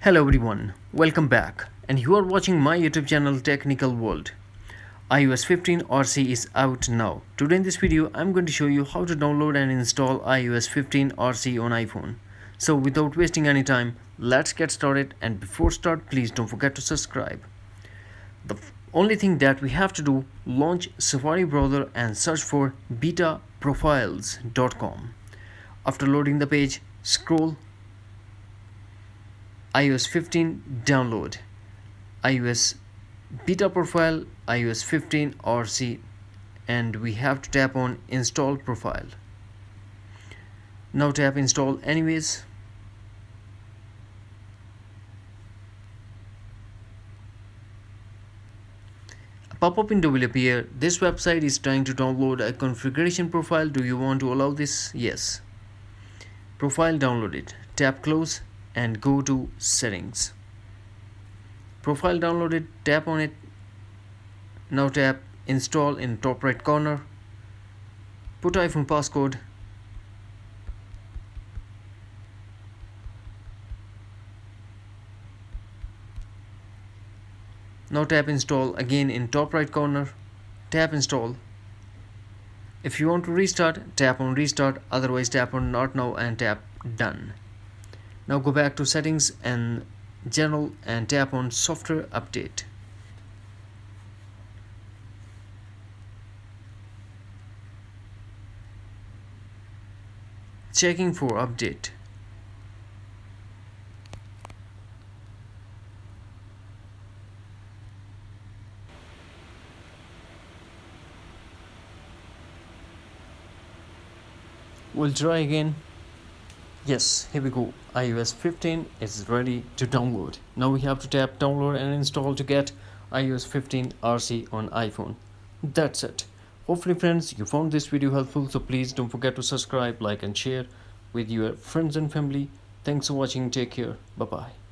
Hello everyone, welcome back, and you are watching my YouTube channel Technical World. iOS 15 RC is out now. Today in this video, I'm going to show you how to download and install iOS 15 RC on iPhone. So without wasting any time, let's get started, and before start, please don't forget to subscribe. The only thing that we have to do, launch Safari browser and search for betaprofiles.com. After loading the page, scroll iOS 15 download, iOS beta profile, iOS 15 RC, and we have to tap on install profile. Now tap install anyways. A pop-up window will appear. This website is trying to download a configuration profile. Do you want to allow this? Yes. Profile downloaded. Tap close and go to settings. Profile downloaded, tap on it. Now tap install in top right corner. Put iPhone passcode. Now tap install again in top right corner. Tap install. If you want to restart, tap on restart, otherwise tap on not now and tap done. Now go back to settings and general and tap on software update. Checking for update. We'll try again. Yes, here we go. iOS 15 is ready to download. Now we have to tap download and install to get iOS 15 RC on iPhone. That's it. Hopefully friends, you found this video helpful, so please don't forget to subscribe, like and share with your friends and family. Thanks for watching. Take care. Bye bye.